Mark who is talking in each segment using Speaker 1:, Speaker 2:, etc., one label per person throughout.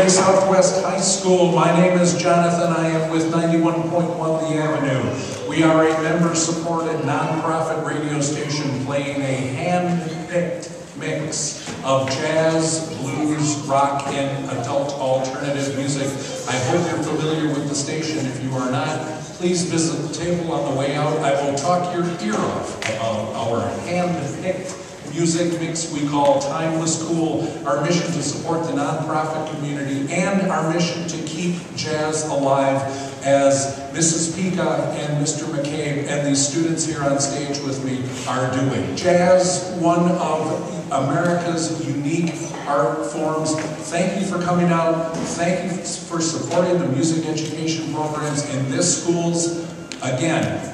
Speaker 1: Bay Southwest High School. My name is Jonathan. I am with 91.1 The Avenue. We are a member-supported nonprofit radio station playing a hand-picked mix of jazz, blues, rock, and adult alternative music. I hope you're familiar with the station. If you are not, please visit the table on the way out. I will talk your ear off about our hand-picked music mix we call Timeless Cool, our mission to support the nonprofit community, and our mission to keep jazz alive, as Mrs. Pika and Mr. McCabe and these students here on stage with me are doing. Jazz, one of America's unique art forms. Thank you for coming out. Thank you for supporting the music education programs in this schools. Again,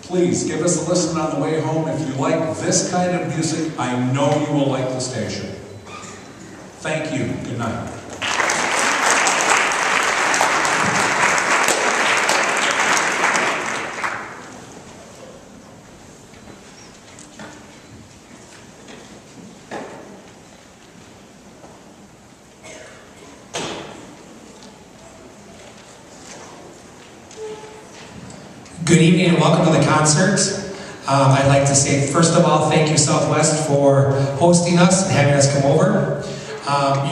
Speaker 1: please give us a listen on the way home. If you like this kind of music, I know you will like the station. Thank you. Good night.
Speaker 2: Good evening and welcome to the concert. I'd like to say, first of all, thank you Southwest for hosting us and having us come over.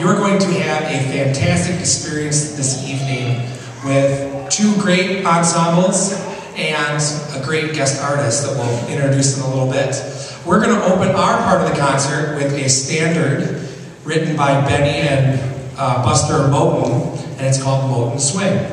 Speaker 2: You're going to have a fantastic experience this evening with two great ensembles and a great guest artist that we'll introduce in a little bit. We're going to open our part of the concert with a standard written by Benny and Buster Moten, and it's called Moten Swing.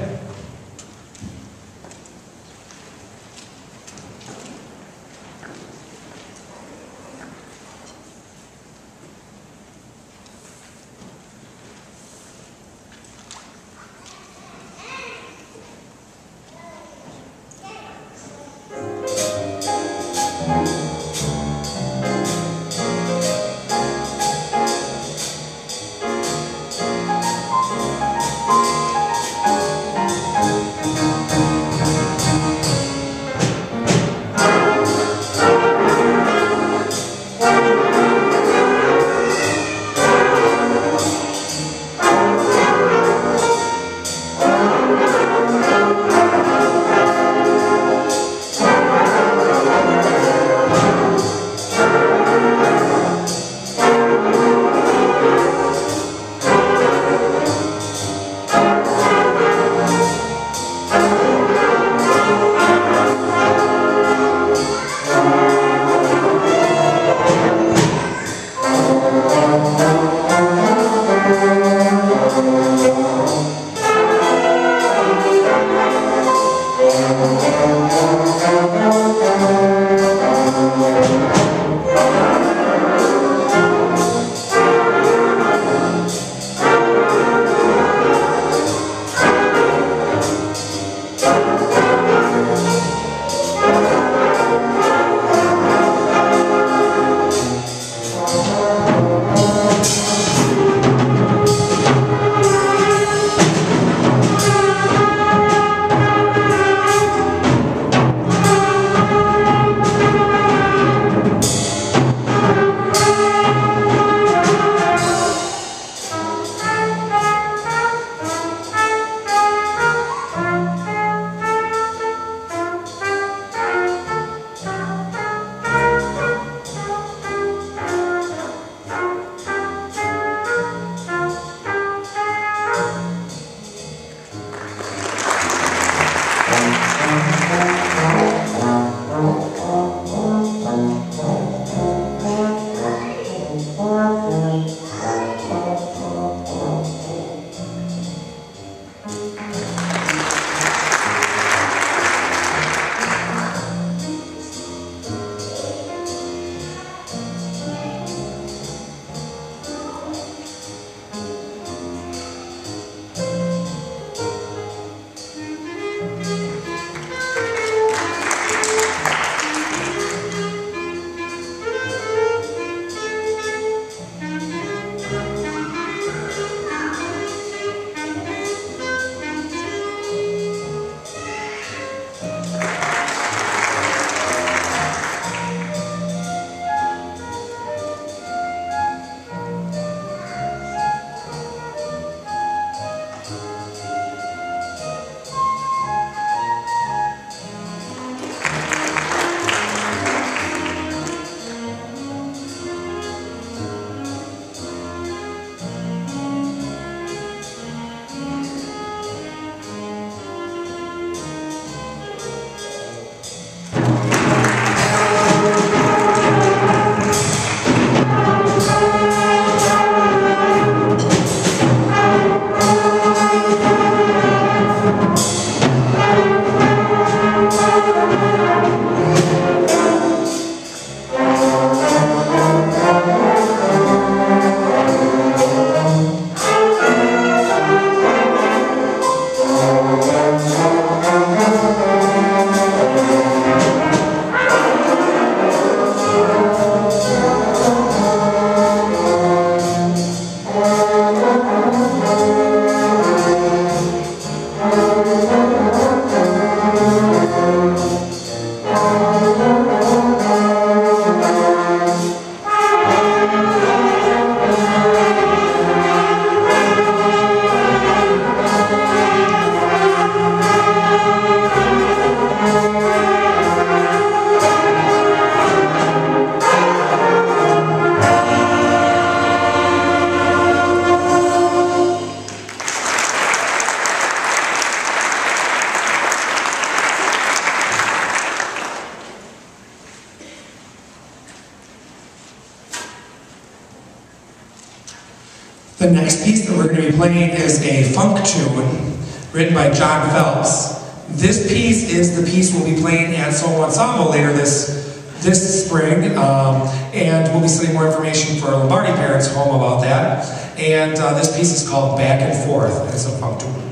Speaker 2: next piece that we're going to be playing is a funk tune written by John Phelps. This piece is the piece we'll be playing at Solo Ensemble later this spring, and we'll be sending more information for our Lombardi parents home about that. And this piece is called Back and Forth, and it's a funk tune.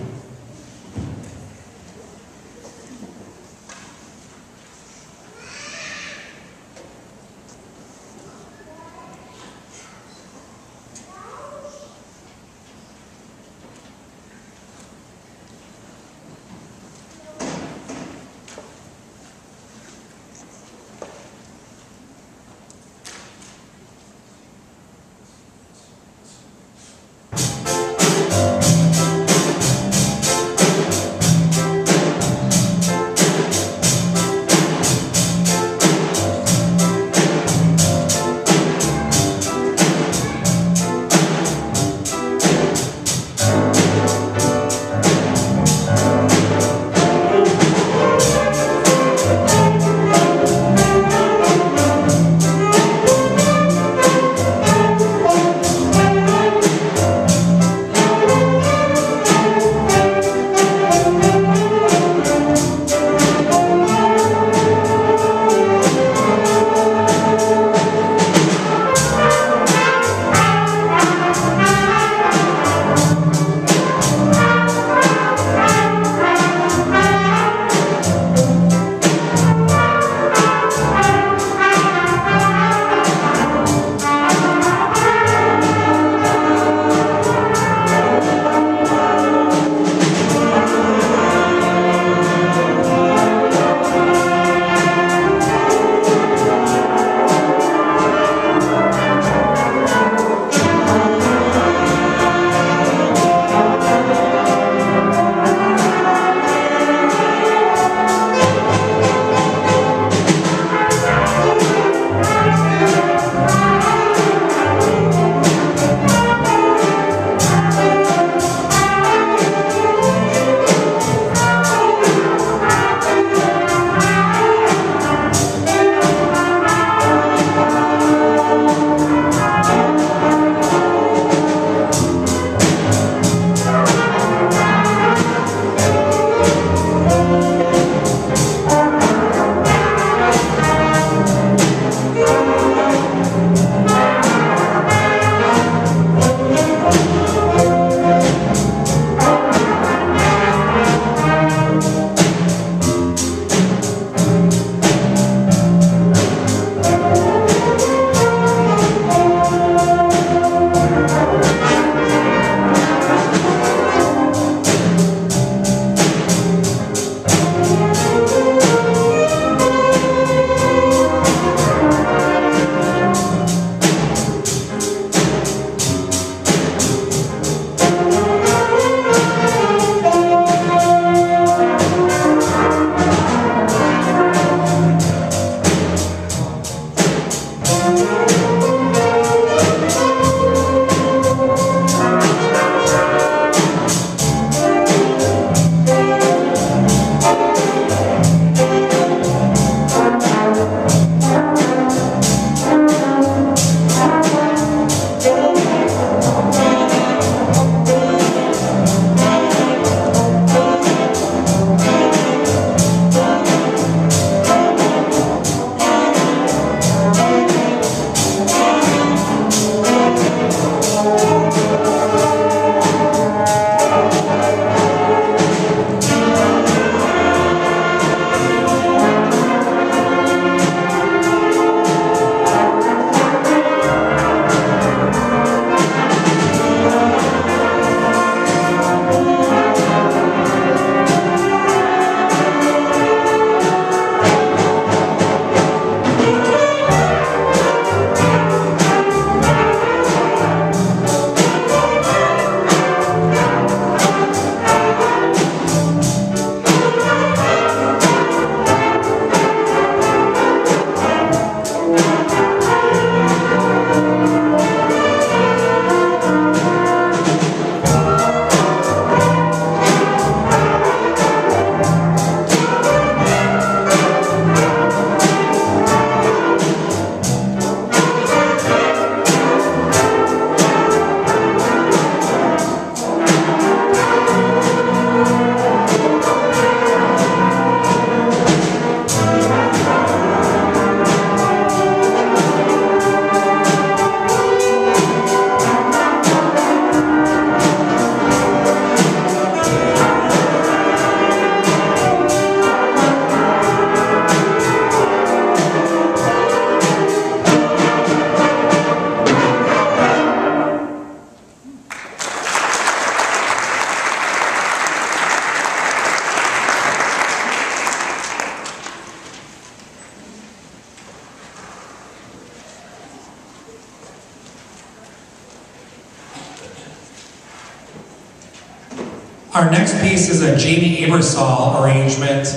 Speaker 2: Our next piece is a Jamie Abersol arrangement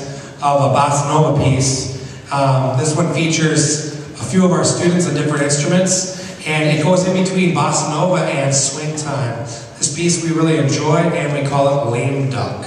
Speaker 2: of a bossa nova piece. This one features a few of our students on different instruments, and it goes in between bossa nova and swing time. This piece we really enjoy, and we call it Lame Duck.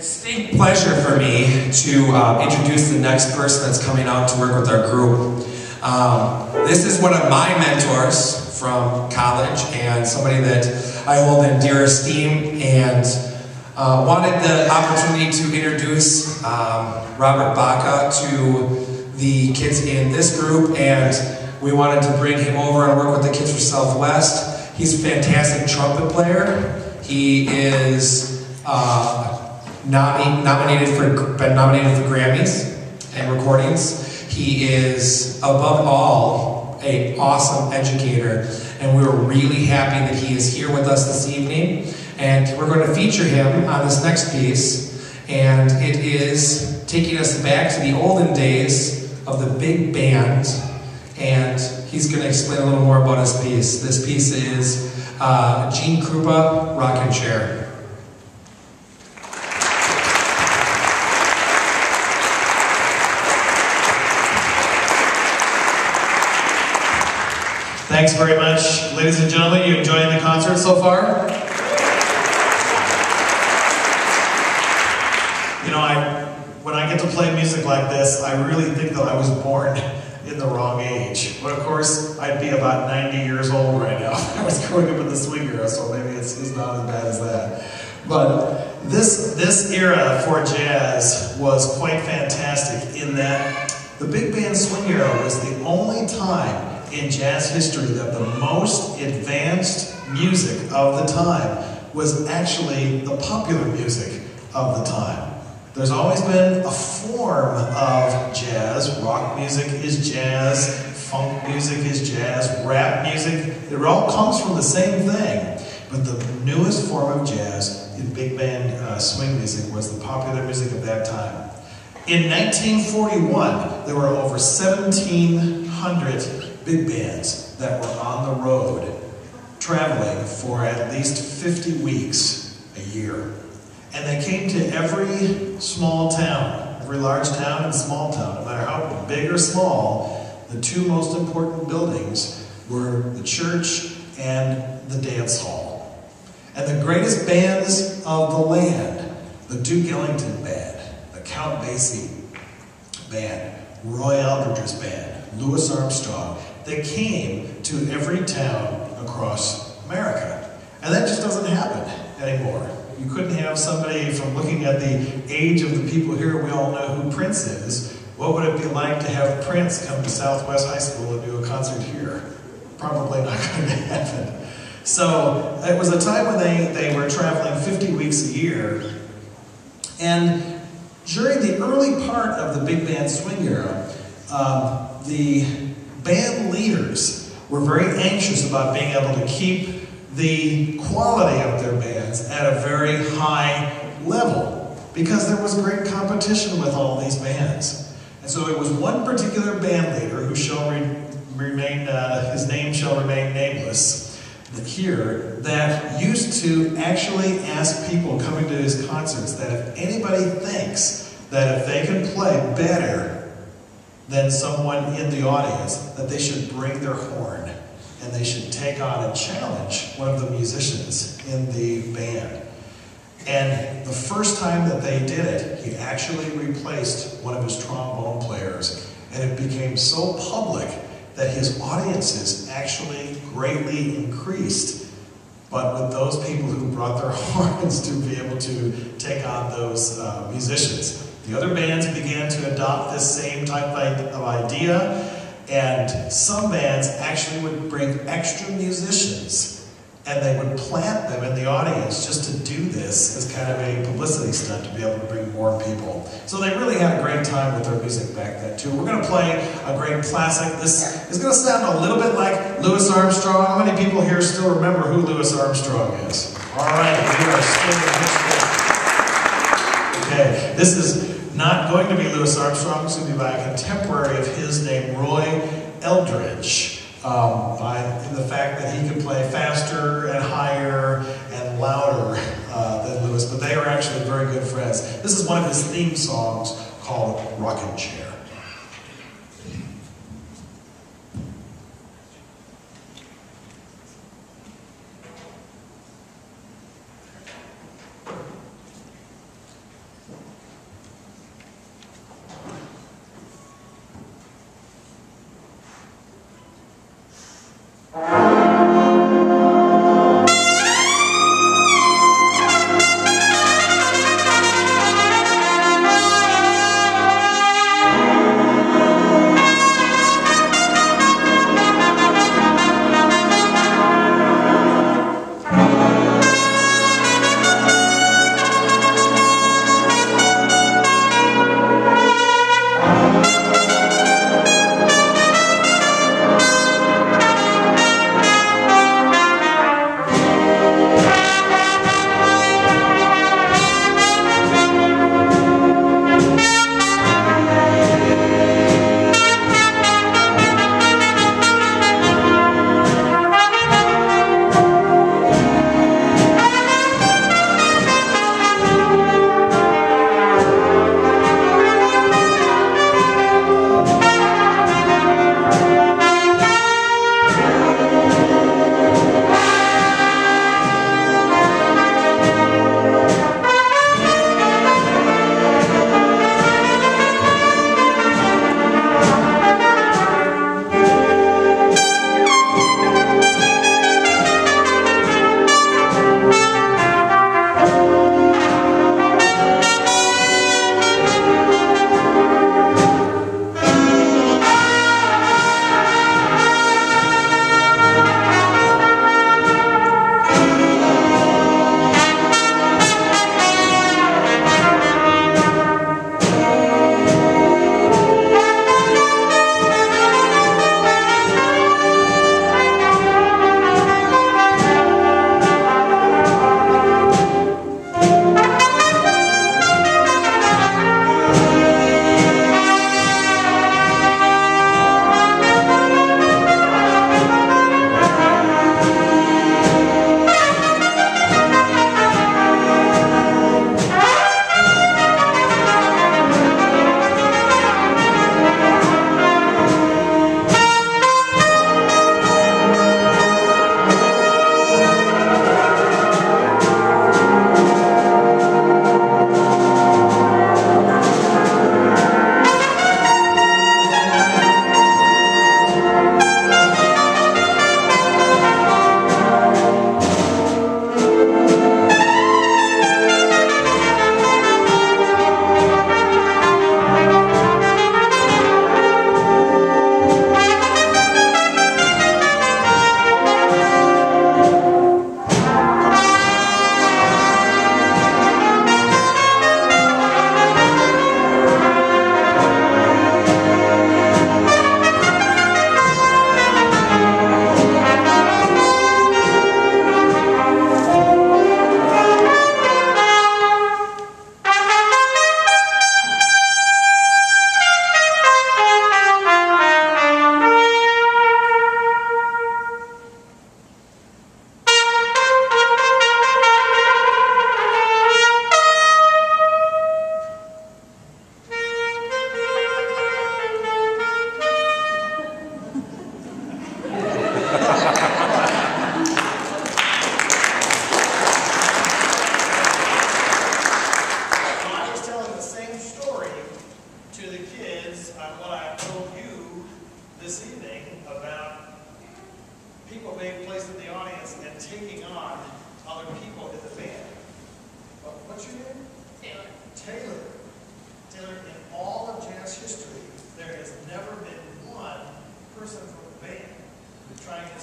Speaker 2: distinct pleasure for me to introduce the next person that's coming out to work with our group. This is one of my mentors from college and somebody that I hold in dear esteem, and Wanted the opportunity to introduce Robert Baca to the kids in this group, and we wanted to bring him over and work with the kids for Southwest. He's a fantastic trumpet player. He is been nominated for Grammys and recordings. He is above all an awesome educator, and we're really happy that he is here with us this evening. And we're going to feature him on this next piece, and it is taking us back to the olden days of the big band, and he's going to explain a little more about his piece. This piece is Gene Krupa, Rockin' Chair.
Speaker 3: Thanks very much, ladies and gentlemen. You enjoying the concert so far? You know, when I get to play music like this, I really think that I was born in the wrong age. But of course, I'd be about 90 years old right now. I was growing up in the swing era, so maybe it's not as bad as that. But this era for jazz was quite fantastic in that the big band swing era was the only time in jazz history that the most advanced music of the time was actually the popular music of the time. There's always been a form of jazz. Rock music is jazz, funk music is jazz, rap music. It all comes from the same thing. But the newest form of jazz in big band swing music was the popular music of that time. In 1941, there were over 1,700 big bands that were on the road traveling for at least 50 weeks a year. And they came to every small town, every large town and small town, no matter how big or small. The two most important buildings were the church and the dance hall. And the greatest bands of the land, the Duke Ellington Band, the Count Basie Band, Roy Eldridge's band, Louis Armstrong, they came to every town across America. And that just doesn't happen anymore. You couldn't have somebody from looking at the age of the people here, we all know who Prince is. What would it be like to have Prince come to Southwest High School and do a concert here? Probably not going to happen. So it was a time when they were traveling 50 weeks a year. And during the early part of the big band swing era, the band leaders were very anxious about being able to keep the quality of their bands at a very high level because there was great competition with all these bands. And so it was one particular band leader who shall remain, his name shall remain nameless here, that used to actually ask people coming to his concerts that if anybody thinks that if they can play better than someone in the audience, that they should bring their horn and they should take on and challenge one of the musicians in the band. And the first time that they did it, he actually replaced one of his trombone players, and it became so public that his audiences actually greatly increased. But with those people who brought their horns to be able to take on those musicians. The other bands began to adopt this same type of idea, and some bands actually would bring extra musicians and they would plant them in the audience just to do this as kind of a publicity stunt to be able to bring more people. So they really had a great time with their music back then too. We're going to play a great classic. This is going to sound a little bit like Louis Armstrong. How many people here still remember who Louis Armstrong is? All right, we are still in history. Okay, this is not going to be Louis Armstrong. It's going to be by a contemporary of his named Roy Eldridge. By the fact that he could play faster and higher and louder than Louis, but they are actually very good friends. This is one of his theme songs called Rockin' Chair.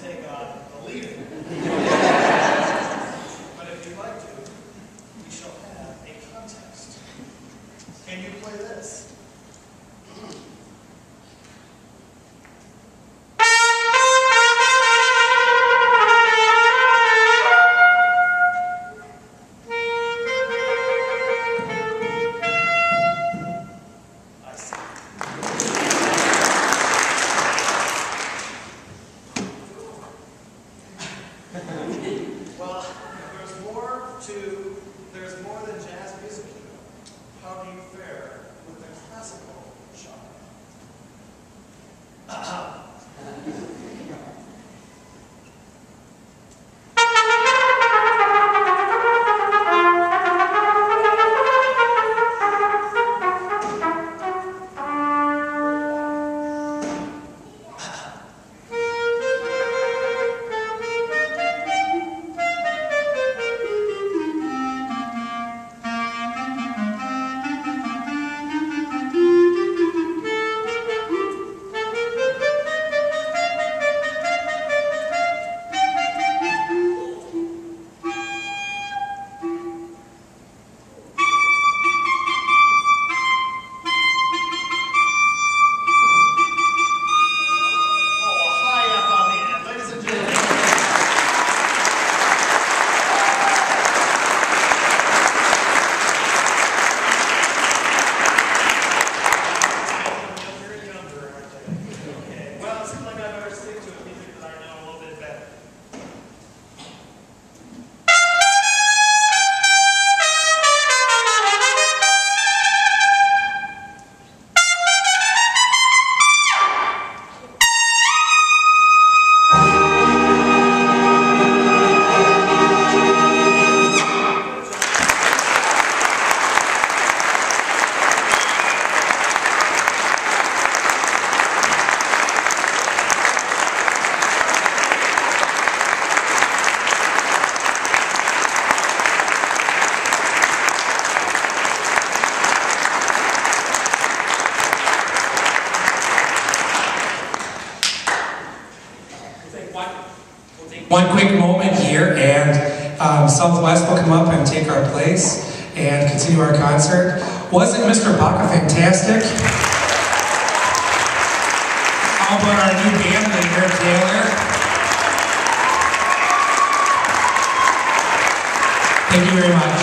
Speaker 3: take on the leader. But if you'd like to, we shall have a contest. Can you play this? Well, there's more than jazz music here. How do you fare with the classical genre?
Speaker 2: One quick moment here, and Southwest will come up and take our place and continue our concert. Wasn't Mr. Baca fantastic? How about our new band leader, Taylor? Thank you very much.